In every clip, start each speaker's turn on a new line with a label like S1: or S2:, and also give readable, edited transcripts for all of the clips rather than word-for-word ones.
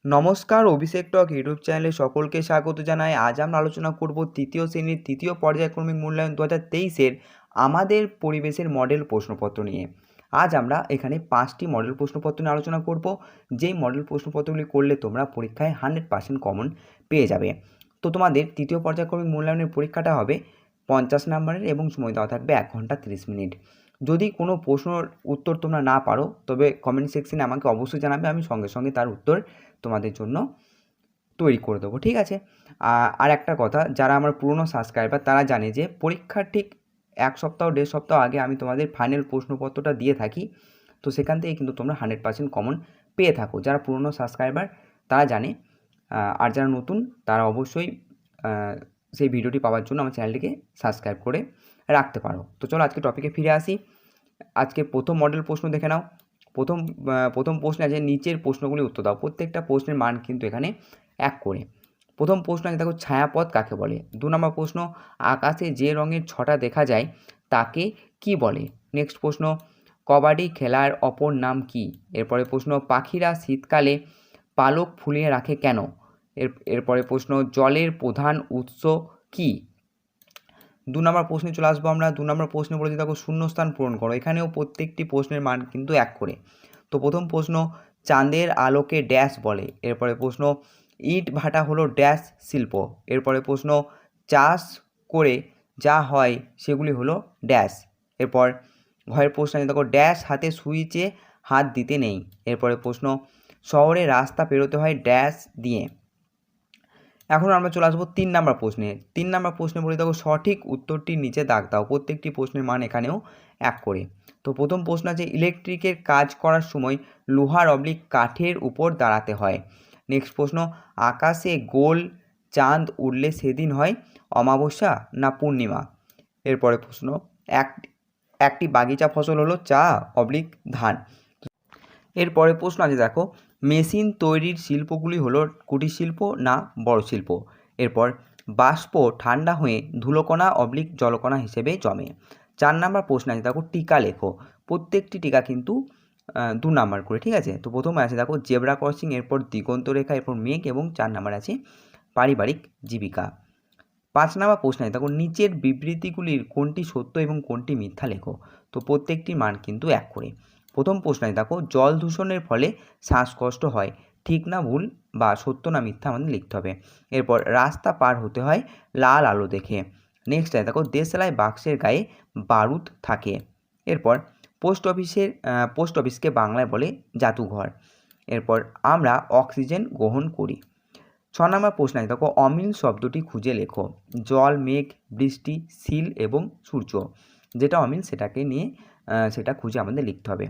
S1: নমস্কার, অভিষেক টক ইউটিউব চ্যানেলে সকলকে স্বাগত জানাই। আজ আমরা আলোচনা করব তৃতীয় শ্রেণীর তৃতীয় পর্যায়ক্রমিক মূল্যায়ন 2023-এর আমাদের পরিবেশের মডেল প্রশ্নপত্র নিয়ে। আজ আমরা এখানে 5টি মডেল প্রশ্নপত্র নিয়ে আলোচনা করব, যেই মডেল প্রশ্নপত্রগুলি করলে তোমরা পরীক্ষায় 100% কমন পেয়ে যাবে। তো তোমাদের তৃতীয় পর্যায়ক্রমিক মূল্যায়নের পরীক্ষাটা হবে 50 নম্বরের এবং সময় দেওয়া থাকবে 1 ঘন্টা 30 মিনিট। যদি কোনো প্রশ্নের উত্তর তোমরা না পারো তবে কমেন্ট সেকশনে আমাকে অবশ্যই জানাবে, আমি সঙ্গে সঙ্গে তার উত্তর তোমাদের জন্য তৈরি করে দেবো, ঠিক আছে। আর একটা কথা, যারা আমার পুরনো সাবস্ক্রাইবার তারা জানে যে পরীক্ষার ঠিক 1 সপ্তাহ 1.5 সপ্তাহ আগে আমি তোমাদের ফাইনাল প্রশ্নপত্রটা দিয়ে থাকি। তো সেখান থেকে কিন্তু তোমরা 100% কমন পেয়ে থাকো। যারা পুরনো সাবস্ক্রাইবার তারা জানে, আর যারা নতুন তারা অবশ্যই সেই ভিডিওটি পাওয়ার জন্য আমার চ্যানেলটিকে সাবস্ক্রাইব করে রাখতে পারো। তো চলো আজকে টপিকে ফিরে আসি। আজকে প্রথম মডেল প্রশ্ন দেখে নাও। প্রথম প্রশ্নে আছে নিচের প্রশ্নগুলি উত্তর দাও। প্রত্যেকটা প্রশ্নের মান কিন্তু এখানে 1 করে। প্রথম প্রশ্ন আছে দেখো, ছায়াপথ কাকে বলে। 2 নম্বর প্রশ্ন, আকাশে যে রঙের ছটা দেখা যায় তাকে কি বলে। নেক্সট প্রশ্ন, কবাডি খেলার অপর নাম কি। এরপরে প্রশ্ন, পাখিরা শীতকালে পালক ফুলিয়ে রাখে কেন। এরপরে প্রশ্ন, জলের প্রধান উৎস কি। 2 নম্বর প্রশ্নে চলে আসবো আমরা। 2 নম্বর প্রশ্নে বলেছি দেখো, শূন্যস্থান পূরণ করো। এখানেও প্রত্যেকটি প্রশ্নের মান কিন্তু 1 করে। তো প্রথম প্রশ্ন, চাঁদের আলোকে ড্যাশ বলে। এরপরে প্রশ্ন, ইট ভাটা হলো ড্যাশ শিল্প। এরপরে প্রশ্ন, চাষ করে যা হয় সেগুলি হলো ড্যাশ। এরপর ঘরের প্রশ্ন আছে দেখো, ড্যাশ হাতে সুইচে হাত দিতে নেই। এরপরে প্রশ্ন, শহরে রাস্তা পেরোতে হয় ড্যাশ দিয়ে। এখন আমরা চলে আসবো 3 নম্বর প্রশ্নে। 3 নম্বর প্রশ্নে বলে দেখো, সঠিক উত্তরটির নিচে দাগ দাও। প্রত্যেকটি প্রশ্নের মান এখানেও 1 করে। তো প্রথম প্রশ্ন আছে, ইলেকট্রিকের কাজ করার সময় লোহার অবলিক কাঠের উপর দাঁড়াতে হয়। নেক্সট প্রশ্ন, আকাশে গোল চাঁদ উঠলে সেদিন হয় অমাবস্যা না পূর্ণিমা। এরপরে প্রশ্ন, একটি বাগিচা ফসল হলো চা অবলিক ধান। এরপরে প্রশ্ন আছে দেখো, মেশিন তৈরির শিল্পগুলি হলো কুটির শিল্প না বড় শিল্প। এরপর বাষ্প ঠান্ডা হয়ে ধুলোকণা অবলিক জলকণা হিসেবে জমে। 4 নম্বর প্রশ্ন আছে দেখো, টিকা লেখো। প্রত্যেকটি টিকা কিন্তু 2 নাম্বার করে, ঠিক আছে। তো প্রথমে আছে দেখো, জেব্রা ক্রসিং, এরপর দিগন্ত রেখা, এরপর মেঘ, এবং 4 নাম্বার আছে পারিবারিক জীবিকা। 5 নম্বর প্রশ্ন আছে দেখো, নিচের বিবৃতিগুলির কোনটি সত্য এবং কোনটি মিথ্যা লেখো। তো প্রত্যেকটি মান কিন্তু 1 করে। প্রথম প্রশ্নে দেখো, জল দূষণের ফলে শ্বাসকষ্ট হয়, ঠিক না ভুল বা সত্য না মিথ্যা আমাদের লিখতে হবে। এরপর রাস্তা পার হতে হয় লাল আলো দেখে। নেক্সট আছে দেখো, দেশলাই বাক্সের গায়ে বারুদ থাকে। এরপর পোস্ট অফিসকে বাংলায় বলে জাদুঘর। এরপর আমরা অক্সিজেন গ্রহণ করি। 6 নম্বর প্রশ্ন আছে দেখো, অমিল শব্দটি খুঁজে লেখো। জল, মেঘ, বৃষ্টি, শিল এবং সূর্য। যেটা অমিল সেটাকে নিয়ে সেটা খুঁজে আমাদের লিখতে হবে।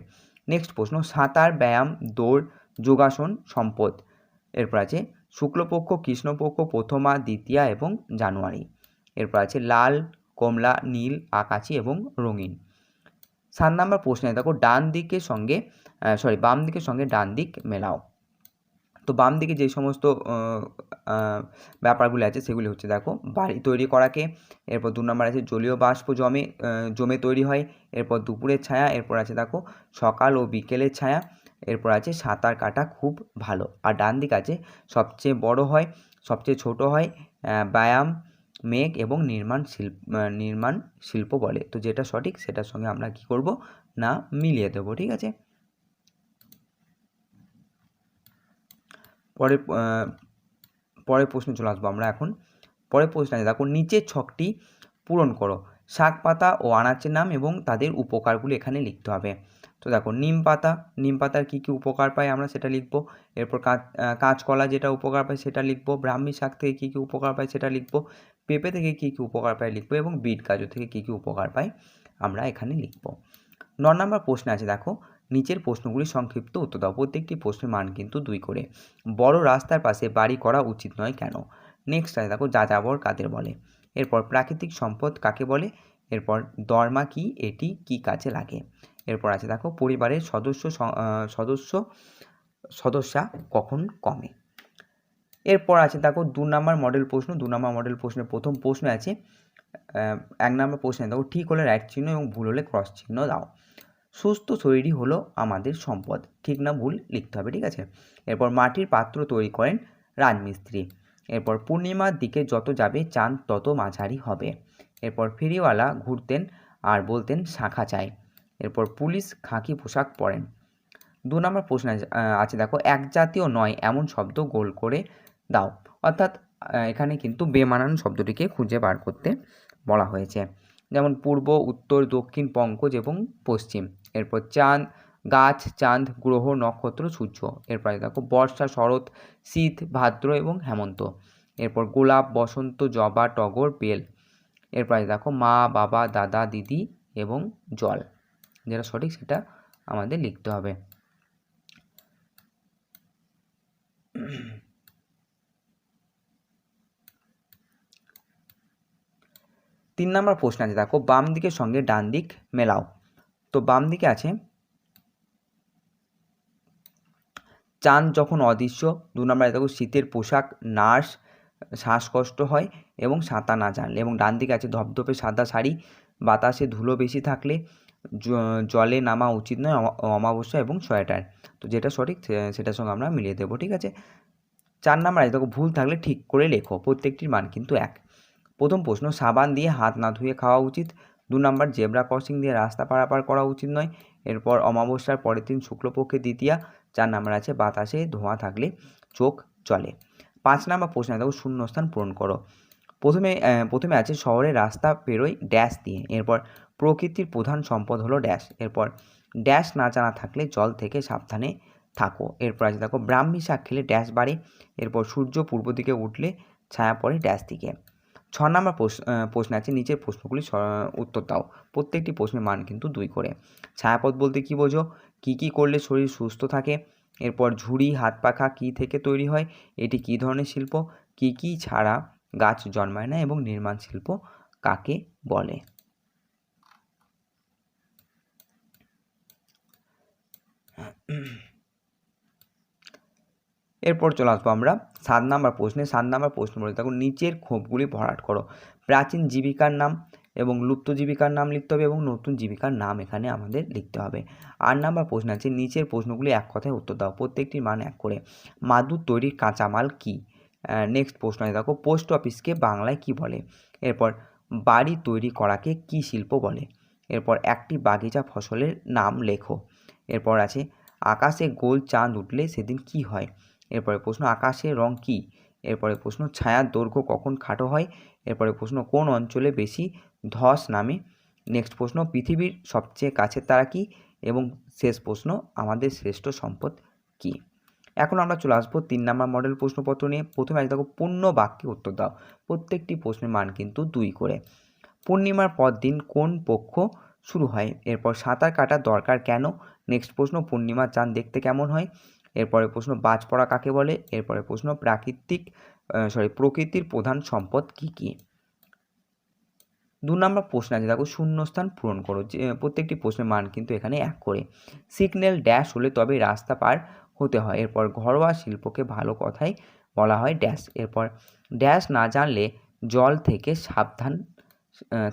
S1: নেক্সট প্রশ্ন, সাঁতার, ব্যায়াম, দৌড়, যোগাসন, সম্পদ। এরপর আছে শুক্লপক্ষ, কৃষ্ণপক্ষ, প্রথমা, দ্বিতীয়া এবং জানুয়ারি। এরপর আছে লাল, কমলা, নীল, আকাশি এবং রঙিন। 7 নম্বর প্রশ্নে দেখো, বাম দিকের সঙ্গে ডান দিক মেলাও। তো বাম দিকে যে সমস্ত ব্যাপারগুলি আছে সেগুলি হচ্ছে দেখো, বাড়ি তৈরি করাকে। এরপর 2 নম্বর আছে জলীয় বাষ্প জমে তৈরি হয়। এরপর দুপুরের ছায়া। এরপর আছে দেখো সকাল ও বিকেলের ছায়া। এরপর আছে সাঁতার কাটা খুব ভালো। আর ডান দিক আছে সবচেয়ে বড় হয়, সবচেয়ে ছোট হয়, ব্যায়াম, মেঘ এবং নির্মাণ শিল্প বলে। তো যেটা সঠিক সেটার সঙ্গে আমরা কি করব না মিলিয়ে দেবো, ঠিক আছে। পরের প্রশ্নে চলে আসবো আমরা এখন। পরের প্রশ্ন আছে দেখো, নিচের ছকটি পূরণ করো। শাক পাতা ও আনাচের নাম এবং তাদের উপকারগুলি এখানে লিখতে হবে। তো দেখো, নিম পাতার কী কী উপকার পাই আমরা সেটা লিখব। এরপর কাঁচকলা যেটা উপকার পাই সেটা লিখব। ব্রাহ্মী শাক থেকে কী কী উপকার পাই সেটা লিখব। পেঁপে থেকে কী কী উপকার পাই লিখব, এবং বিট গাজর থেকে কী কী উপকার পাই আমরা এখানে লিখব। 9 নম্বর প্রশ্ন আছে দেখো, নিচের প্রশ্নগুলি সংক্ষিপ্ত উত্তর দাও। প্রত্যেকটি প্রশ্নের মান কিন্তু 2 করে। বড় রাস্তার পাশে বাড়ি করা উচিত নয় কেন। নেক্সট আছে দেখো, যাযাবর কাদের বলে। এরপর প্রাকৃতিক সম্পদ কাকে বলে। এরপর দরমা কি, এটি কি কাজে লাগে। এরপর আছে দেখো, পরিবারের সদস্যা কখন কমে। এরপর আছে দেখো 2 নম্বর মডেল প্রশ্ন। 2 নম্বর মডেল প্রশ্নের প্রথম প্রশ্ন আছে 1 নম্বর প্রশ্নে দেখো, ঠিক হলে রাইট চিহ্ন এবং ভুল হলে ক্রস চিহ্ন দাও। সুস্থ শরীরই হলো আমাদের সম্পদ, ঠিক না ভুল লিখতে হবে, ঠিক আছে। এরপর মাটির পাত্র তৈরি করেন রাজমিস্ত্রি। এরপর পূর্ণিমার দিকে যত যাবে চাঁদ তত মাঝারি হবে। এরপর ফেরিওয়ালা ঘুরতেন আর বলতেন শাঁখা চাই। এরপর পুলিশ খাকি পোশাক পরেন। 2 নম্বর প্রশ্ন আছে দেখো, এক জাতীয় নয় এমন শব্দ গোল করে দাও। অর্থাৎ এখানে কিন্তু বেমানান শব্দটিকে খুঁজে বার করতে বলা হয়েছে। যেমন পূর্ব, উত্তর, দক্ষিণ, পঙ্কজ এবং পশ্চিম। এরপর চাঁদ, গাছ, চাঁদ, গ্রহ, নক্ষত্র, সূর্য। এরপরে দেখো বর্ষা, শরৎ, শীত, ভাদ্র এবং হেমন্ত। এরপর গোলাপ, বসন্ত, জবা, টগর, বেল। এরপরে দেখো মা, বাবা, দাদা, দিদি এবং জল। যেটা সঠিক সেটা আমাদের লিখতে হবে। 3 নম্বর প্রশ্ন আছে দেখো, বাম দিকের সঙ্গে ডান দিক মেলাও। তো বাম দিকে আছে চাঁদ যখন অদৃশ্য। 2 নম্বরে দেখো শীতের পোশাক, নার্স, শ্বাসকষ্ট হয় এবং সাঁতার না জানলে। এবং ডান দিকে আছে ধপধপে সাদা শাড়ি, বাতাসে ধুলো বেশি থাকলে, জলে নামা উচিত নয়, অমাবস্যা এবং সোয়েটার। তো যেটা সঠিক সেটার সঙ্গে আমরা মিলিয়ে দেবো, ঠিক আছে। 4 নম্বর আছে দেখো, ভুল থাকলে ঠিক করে লেখো, প্রত্যেকটির মান কিন্তু 1। প্রথম প্রশ্ন, সাবান দিয়ে হাত না ধুয়ে খাওয়া উচিত। 2 নম্বর, জেব্রা ক্রসিং দিয়ে রাস্তা পারাপার করা উচিত নয়। এরপর অমাবস্যার পরের দিন শুক্লপক্ষে দ্বিতীয়া। 4 নম্বর আছে বাতাসে ধোঁয়া থাকলে চোখ জ্বলে। 5 নম্বর প্রশ্ন দেখো, শূন্যস্থান পূরণ করো। প্রথমে আছে শহরের রাস্তা পেরোয় ড্যাশ দিয়ে। এরপর প্রকৃতির প্রধান সম্পদ হলো ড্যাশ। এরপর ড্যাশ না জানা থাকলে জল থেকে সাবধানে থাকো। এরপর আছে দেখো, ব্রাহ্মী শাক খেলে ড্যাশ বাড়ে। এরপর সূর্য পূর্ব দিকে উঠলে ছায়া পড়ে ড্যাশ দিকে। 6 নম্বর প্রশ্ন আছে, নিচের প্রশ্নগুলি উত্তর দাও। প্রত্যেকটি প্রশ্নের মান কিন্তু 2 করে। ছায়াপথ বলতে কী বোঝো? কী করলে শরীর সুস্থ থাকে? এরপর ঝুড়ি, হাত পাখা কী থেকে তৈরি হয়? এটি কী ধরনের শিল্প? কী ছাড়া গাছ জন্মায় না এবং নির্মাণ শিল্প কাকে বলে? এরপর চলে আসবো আমরা 7 নম্বর প্রশ্নে। 7 নম্বর প্রশ্ন বলে দেখো, নিচের খোপগুলি ভরাট করো। প্রাচীন জীবিকার নাম এবং লুপ্ত জীবিকার নাম লিখতে হবে এবং নতুন জীবিকার নাম এখানে আমাদের লিখতে হবে। 8 নম্বর প্রশ্ন আছে, নিচের প্রশ্নগুলি এক কথায় উত্তর দাও, প্রত্যেকটির মান 1 করে। মাদুর তৈরির কাঁচামাল কী? নেক্সট প্রশ্ন আছে দেখো, পোস্ট অফিসকে বাংলায় কী বলে? এরপর বাড়ি তৈরি করাকে কী শিল্প বলে? এরপর একটি বাগিচা ফসলের নাম লেখো। এরপর আছে আকাশে গোল চাঁদ উঠলে সেদিন কী হয়? এরপরে প্রশ্ন, আকাশের রং কী? এরপরে প্রশ্ন, ছায়ার দৈর্ঘ্য কখন খাটো হয়? এরপরে প্রশ্ন, কোন অঞ্চলে বেশি ধস নামে? নেক্সট প্রশ্ন, পৃথিবীর সবচেয়ে কাছের তারা কী? এবং শেষ প্রশ্ন, আমাদের শ্রেষ্ঠ সম্পদ কী? এখন আমরা চলে আসবো 3 নম্বর মডেল প্রশ্নপত্র নিয়ে। প্রথমে আজ দেখো, পূর্ণ বাক্যে উত্তর দাও। প্রত্যেকটি প্রশ্নের মান কিন্তু 2 করে। পূর্ণিমার পর দিন কোন পক্ষ শুরু হয়? এরপর সাঁতার কাটার দরকার কেন? নেক্সট প্রশ্ন, পূর্ণিমার চাঁদ দেখতে কেমন হয়? এরপরে প্রশ্ন, বাজ পড়া কাকে বলে? এরপরে প্রশ্ন, প্রকৃতির প্রধান সম্পদ কী কী? 2 নম্বর প্রশ্ন আছে দেখো, শূন্যস্থান পূরণ করো। যে প্রত্যেকটি প্রশ্নের মান কিন্তু এখানে 1 করে। সিগন্যাল ড্যাশ হলে তবে রাস্তা পার হতে হয়। এরপর ঘরোয়া শিল্পকে ভালো কথায় বলা হয় ড্যাশ। এরপর ড্যাশ না জানলে জল থেকে সাবধান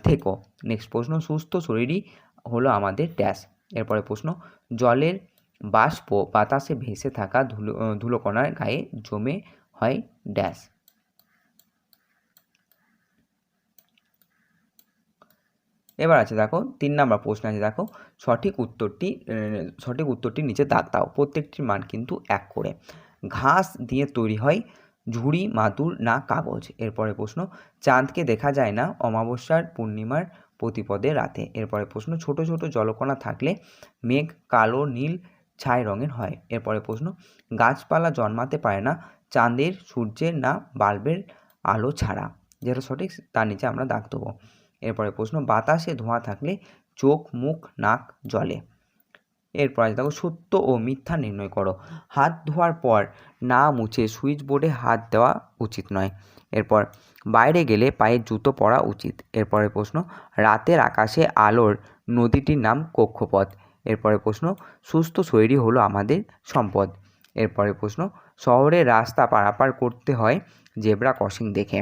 S1: থেকো। নেক্সট প্রশ্ন, সুস্থ শরীরই হলো আমাদের ড্যাশ। এরপরে প্রশ্ন, জলের বাষ্প বাতাসে ভেসে থাকা ধুলোকণার গায়ে জমে হয় ড্যাশ। এবার আছে দেখো 3 নম্বর প্রশ্ন আছে দেখো, সঠিক উত্তরটি নিচে দাগ দাও। প্রত্যেকটির মান কিন্তু 1 করে। ঘাস দিয়ে তৈরি হয় ঝুড়ি, মাদুর না কাগজ? এরপরে প্রশ্ন, চাঁদকে দেখা যায় না অমাবস্যার পূর্ণিমার প্রতিপদে রাতে? এরপরে প্রশ্ন, ছোট ছোট জলকণা থাকলে মেঘ কালো, নীল, ছাই রঙের হয়? এরপরে প্রশ্ন, গাছপালা জন্মাতে পারে না চাঁদের, সূর্যের না বাল্বের আলো ছাড়া? যেটা সঠিক তার নিচে আমরা দাগ দেবো। এরপরে প্রশ্ন, বাতাসে ধোঁয়া থাকলে চোখ, মুখ, নাক জ্বলে? এরপর আছে দেখো, সত্য ও মিথ্যা নির্ণয় করো। হাত ধোয়ার পর না মুছে সুইচ বোর্ডে হাত দেওয়া উচিত নয়। এরপর বাইরে গেলে পায়ে জুতো পরা উচিত। এরপরে প্রশ্ন, রাতের আকাশে আলোর নদীটির নাম কক্ষপথ? এরপরে প্রশ্ন, সুস্থ শরীরই হলো আমাদের সম্পদ? এরপরে প্রশ্ন, শহরের রাস্তা পারাপার করতে হয় জেব্রা ক্রসিং দেখে।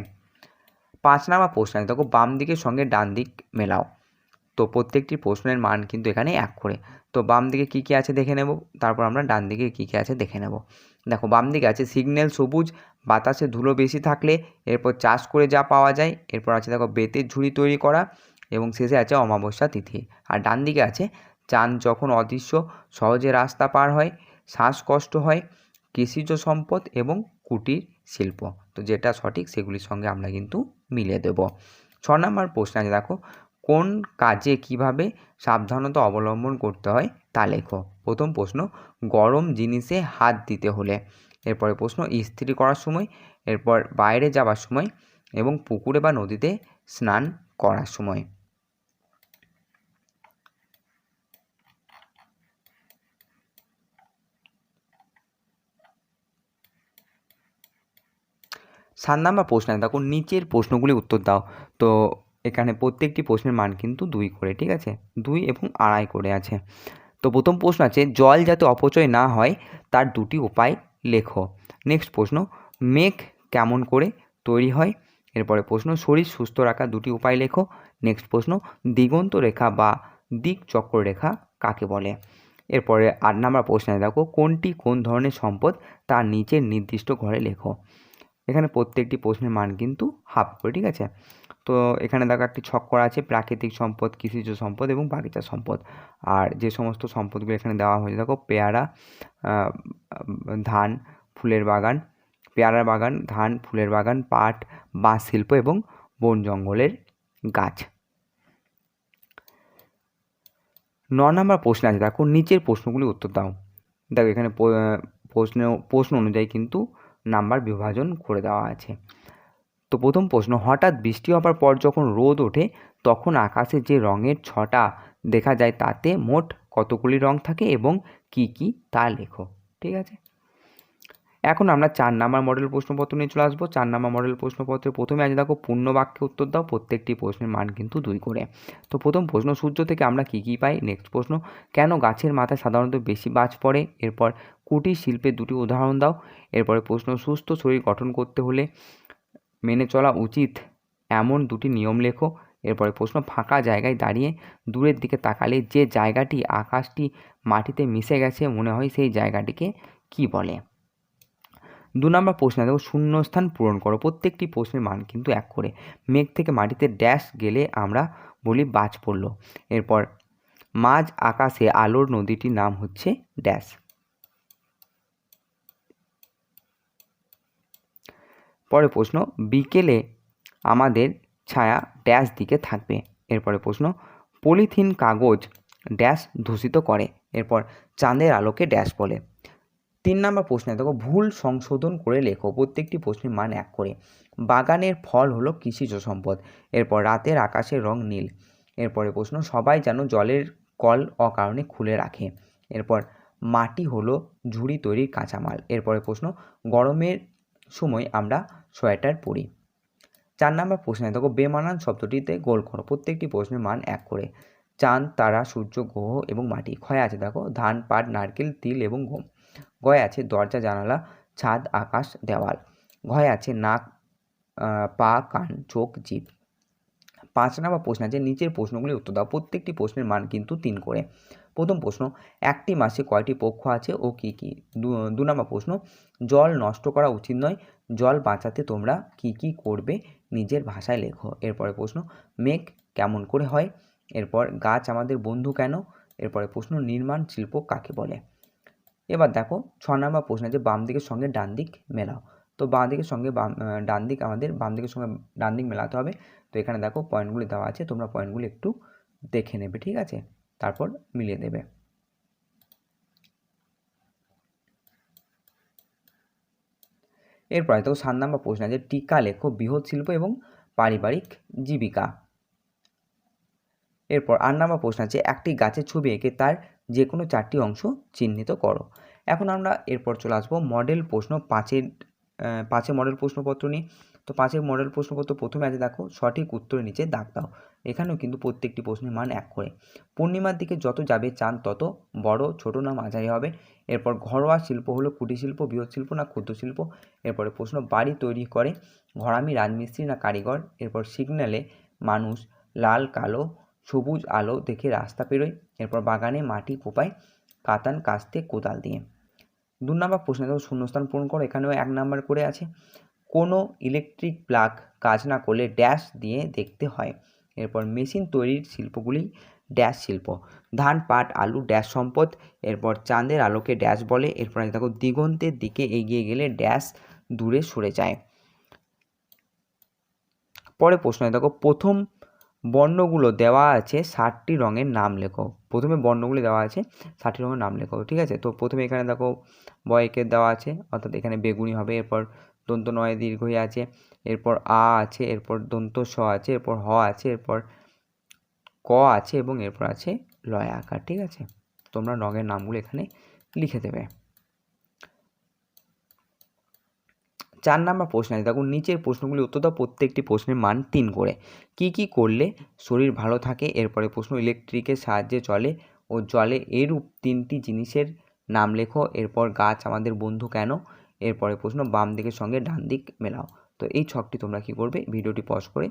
S1: 5 নম্বর প্রশ্ন আছে দেখো, বাম দিকের সঙ্গে ডান দিক মেলাও। তো প্রত্যেকটি প্রশ্নের মান কিন্তু এখানে 1 করে। তো বাম দিকে কী কী আছে দেখে নেব, তারপর আমরা ডান দিকে কী কী আছে দেখে নেব। দেখো বাম দিকে আছে সিগন্যাল সবুজ, বাতাসে ধুলো বেশি থাকলে, এরপর চাষ করে যা পাওয়া যায়, এরপর আছে দেখো বেতের ঝুড়ি তৈরি করা, এবং শেষে আছে অমাবস্যা তিথি। আর ডান দিকে আছে চাঁদ যখন অদৃশ্য, সহজে রাস্তা পার হয়, শ্বাসকষ্ট হয়, কৃষিজ সম্পদ এবং কুটির শিল্প। তো যেটা সঠিক সেগুলির সঙ্গে আমরা কিন্তু মিলিয়ে দেব। 6 নম্বর প্রশ্ন আছে দেখো, কোন কাজে কিভাবে সাবধানতা অবলম্বন করতে হয় তা লেখো। প্রথম প্রশ্ন, গরম জিনিসে হাত দিতে হলে। এরপরে প্রশ্ন, ইস্ত্রি করার সময়, এরপর বাইরে যাওয়ার সময়, এবং পুকুরে বা নদীতে স্নান করার সময়। সাত নাম্বার প্রশ্ন আছে দেখো, নিচের প্রশ্নগুলি উত্তর দাও। তো এখানে প্রত্যেকটি প্রশ্নের মান কিন্তু 2 করে, ঠিক আছে, 2 এবং 2.5 করে আছে। তো প্রথম প্রশ্ন আছে, জল যাতে অপচয় না হয় তার 2টি উপায় লেখো। নেক্সট প্রশ্ন, মেঘ কেমন করে তৈরি হয়। এরপরে প্রশ্ন, শরীর সুস্থ রাখার 2টি উপায় লেখো। নেক্সট প্রশ্ন, দিগন্ত রেখা বা দিক চক্ররেখা কাকে বলে। এরপরে 8 নাম্বার প্রশ্নে দেখো, কোনটি কোন ধরনের সম্পদ তার নিচের নির্দিষ্ট ঘরে লেখো। এখানে প্রত্যেকটি প্রশ্নের মান কিন্তু হাফ করে, ঠিক আছে। তো এখানে দেখো একটি ছক করা আছে, প্রাকৃতিক সম্পদ, কৃষিজ সম্পদ এবং বাগিচা সম্পদ। আর যে সমস্ত সম্পদগুলো এখানে দেওয়া হয়েছে দেখো, পেয়ারা, ধান, ফুলের বাগান, পেয়ারার বাগান, ধান, ফুলের বাগান, পাট, বাঁশ শিল্প এবং বন জঙ্গলের গাছ। 9 নম্বর প্রশ্ন আছে দেখো, নিচের প্রশ্নগুলি উত্তর দাও। দেখো এখানে প্রশ্ন অনুযায়ী কিন্তু নাম্বার বিভাজন করে দেওয়া আছে। তো প্রথম প্রশ্ন, হঠাৎ বৃষ্টি হবার পর যখন রোদ ওঠে তখন আকাশে যে রঙের ছটা দেখা যায় তাতে মোট কতগুলি রং থাকে এবং কি কি তা লেখো, ঠিক আছে। এখন আমরা 4 নাম্বার মডেল প্রশ্নপত্র নিয়ে চলে আসবো। 4 নাম্বার মডেল প্রশ্নপত্রে প্রথমে আছে দেখো, পূর্ণ বাক্যে উত্তর দাও। প্রত্যেকটি প্রশ্নের মান কিন্তু 2 করে। তো প্রথম প্রশ্ন, সূর্য থেকে আমরা কী কী পাই। নেক্সট প্রশ্ন, কেন গাছের মাথায় সাধারণত বেশি বাজ পড়ে। এরপর কুটির শিল্পের 2টি উদাহরণ দাও। এরপরে প্রশ্ন, সুস্থ শরীর গঠন করতে হলে মেনে চলা উচিত এমন 2টি নিয়ম লেখো। এরপরে প্রশ্ন, ফাঁকা জায়গায় দাঁড়িয়ে দূরের দিকে তাকালে যে জায়গাটি আকাশটি মাটিতে মিশে গেছে মনে হয় সেই জায়গাটিকে কী বলে। 2 নম্বর প্রশ্নে দেখো, শূন্যস্থান পূরণ করো। প্রত্যেকটি প্রশ্নের মান কিন্তু 1 করে। মেঘ থেকে মাটিতে ড্যাশ গেলে আমরা বলি বাজ পড়ল। এরপর মাঝ আকাশে আলোর নদীটির নাম হচ্ছে ড্যাশ। পরে প্রশ্ন, বিকেলে আমাদের ছায়া ড্যাশ দিকে থাকবে। এরপরে প্রশ্ন, পলিথিন কাগজ ড্যাশ দূষিত করে। এরপর চাঁদের আলোকে ড্যাশ বলে। 3 নম্বর প্রশ্নে দেখো, ভুল সংশোধন করে লেখো। প্রত্যেকটি প্রশ্নের মান 1 করে। বাগানের ফল হলো কৃষিজ সম্পদ। এরপর রাতের আকাশের রং নীল। এরপরে প্রশ্ন, সবাই যেন জলের কল অকারণে খুলে রাখে। এরপর মাটি হলো ঝুড়ি তৈরির কাঁচামাল। এরপরে প্রশ্ন, গরমের সময় আমরা সোয়েটার পরি। 4 নম্বর প্রশ্নে দেখো, বেমানান শব্দটিতে গোল করো। প্রত্যেকটি প্রশ্নের মান 1 করে। চাঁদ, তারা, সূর্য, গ্রহ এবং মাটি। ক্ষয় আছে দেখো, ধান, পাট, নারকেল, তিল এবং গম। গয় আছে দরজা, জানালা, ছাদ, আকাশ, দেওয়াল। ঘয় আছে নাক, পা, কান, চোখ, জিভ। 5 নম্বর প্রশ্ন আছে, নিচের প্রশ্নগুলি উত্তর দাও। প্রত্যেকটি প্রশ্নের মান কিন্তু 3 করে। প্রথম প্রশ্ন, একটি মাসে কয়টি পক্ষ আছে ও কী কী। 2 নম্বর প্রশ্ন, জল নষ্ট করা উচিত নয়, জল বাঁচাতে তোমরা কী কী করবে নিজের ভাষায় লেখো। এরপরে প্রশ্ন, মেঘ কেমন করে হয়। এরপর গাছ আমাদের বন্ধু কেন। এরপরে প্রশ্ন, নির্মাণ শিল্প কাকে বলে। এবার দেখো 6 নম্বর প্রশ্ন আছে, বাম দিকের সঙ্গে ডান দিক মেলাও। তো বাম দিকের সঙ্গে ডান দিক আমাদের বাম দিকের সঙ্গে ডান দিক মেলাতে হবে। তো এখানে দেখো পয়েন্টগুলি দেওয়া আছে, তোমরা পয়েন্টগুলি একটু দেখে নেবে, ঠিক আছে, তারপর মিলিয়ে দেবে। এরপরে দেখো 7 নম্বর প্রশ্ন আছে, টিকা লেখো বৃহৎ শিল্প এবং পারিবারিক জীবিকা। এরপর 8 নম্বর প্রশ্ন আছে, একটি গাছের ছবি এঁকে তার যে কোনো 4টি অংশ চিহ্নিত করো। এখন আমরা এরপর চলে আসবো মডেল প্রশ্ন 5 মডেল প্রশ্নপত্র নিয়ে। তো 5 মডেল প্রশ্নপত্র প্রথমে আছে দেখো, সঠিক উত্তরের নিচে দাগ দাও। এখানেও কিন্তু প্রত্যেকটি প্রশ্নের মান 1 করে। পূর্ণিমার দিকে যত যাবে চাঁদ তত বড়, ছোট না মাঝারি হবে। এরপর ঘরোয়া শিল্প হলো কুটির শিল্প, বৃহৎ শিল্প না ক্ষুদ্র শিল্প। এরপরে প্রশ্ন, বাড়ি তৈরি করে ঘরামি রাজমিস্ত্রি না কারিগর। এরপর সিগন্যালে মানুষ লাল, কালো, সবুজ আলো দেখে রাস্তা পেরোয়, এরপর বাগানে মাটি কোপায় কাতান কাস্তে কোদাল দিয়ে। 2 নম্বর প্রশ্নে দেখো শূন্যস্থান পূরণ করো, এখানেও 1 নাম্বার করে আছে। কোনো ইলেকট্রিক প্লাগ কাজ না করলে ড্যাশ দিয়ে দেখতে হয়। এরপর মেশিন তৈরির শিল্পগুলি ড্যাশ শিল্প। ধান, পাট, আলু ড্যাশ সম্পদ। এরপর চাঁদের আলোকে ড্যাশ বলে। এরপর দেখো দিগন্তের দিকে এগিয়ে গেলে ড্যাশ দূরে সরে যায়। পরে প্রশ্ন দেখো প্রথম বর্ণগুলো দেওয়া আছে 60টি রঙের নাম লেখো। প্রথমে বর্ণগুলি দেওয়া আছে 60টি রঙের নাম লেখো, ঠিক আছে। তো প্রথমে এখানে দেখো বয়কে দেওয়া আছে, অর্থাৎ এখানে বেগুনি হবে। এরপর দন্ত নয় দীর্ঘই আছে, এরপর আ আছে, এরপর দন্ত স আছে, এরপর হ আছে, এরপর ক আছে এবং এরপর আছে লয় আকার, ঠিক আছে। তোমরা রঙের নামগুলো এখানে লিখে দেবে। 4 নম্বর প্রশ্ন আছে, দেখো নিচের প্রশ্নগুলি উত্তর দাও, প্রত্যেকটি প্রশ্নের মান 3 করে। কি করলে শরীর ভালো থাকে? এরপরে প্রশ্ন ইলেকট্রিকের সাহায্যে চলে ও জলে এরূপ 3টি জিনিসের নাম লেখো। এরপর গাছ আমাদের বন্ধু কেন? এরপরে প্রশ্ন বাম দিকের সঙ্গে ডান দিক মেলাও। তো এই ছকটি তোমরা কি করবে, ভিডিওটি পজ করে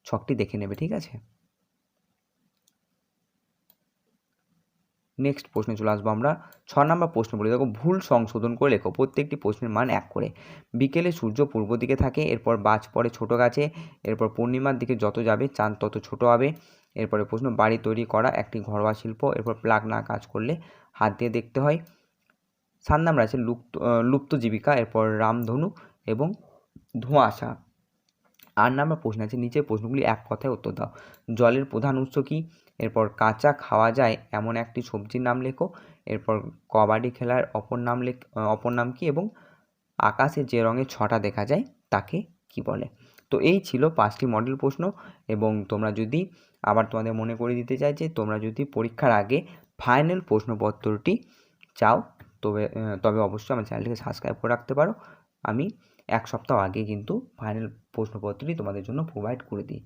S1: ছকটি দেখে নেবে, ঠিক আছে। নেক্সট প্রশ্নে চলে আসবো আমরা। 6 নম্বর প্রশ্ন বলি, দেখো ভুল সংশোধন করে লেখো। প্রত্যেকটি প্রশ্নের মান 1 করে। বিকেলে সূর্য পূর্ব দিকে থাকে, এরপর বাজ পড়ে ছোট গাছে, এরপর পূর্ণিমার দিকে যত যাবে চাঁদ তত ছোট হবে। এরপরে প্রশ্ন বাড়ি তৈরি করা একটি ঘরোয়া শিল্প। এরপর প্লাগ না কাজ করলে হাত দিয়ে দেখতে হয়। 7 নম্বর আছে লুপ্ত জীবিকা, এরপর রামধনু এবং ধোঁয়াশা। 8 নম্বর প্রশ্ন আছে নিচের প্রশ্নগুলি এক কথায় উত্তর দাও। জলের প্রধান উৎস কী? এরপর কাঁচা খাওয়া যায় এমন একটি সবজির নাম লেখো। এরপর কবাডি খেলার অপর নাম কী? এবং আকাশে যে রঙের ছটা দেখা যায় তাকে কি বলে? তো এই ছিল 5টি মডেল প্রশ্ন। এবং তোমরা যদি আবার তোমাদের মনে করিয়ে দিতে চাই যে তোমরা যদি পরীক্ষার আগে ফাইনাল প্রশ্নপত্রটি চাও তবে অবশ্যই আমার চ্যানেলটিকে সাবস্ক্রাইব করে রাখতে পারো। আমি 1 সপ্তাহ আগে কিন্তু ফাইনাল প্রশ্নপত্রটি তোমাদের জন্য প্রোভাইড করে দিই।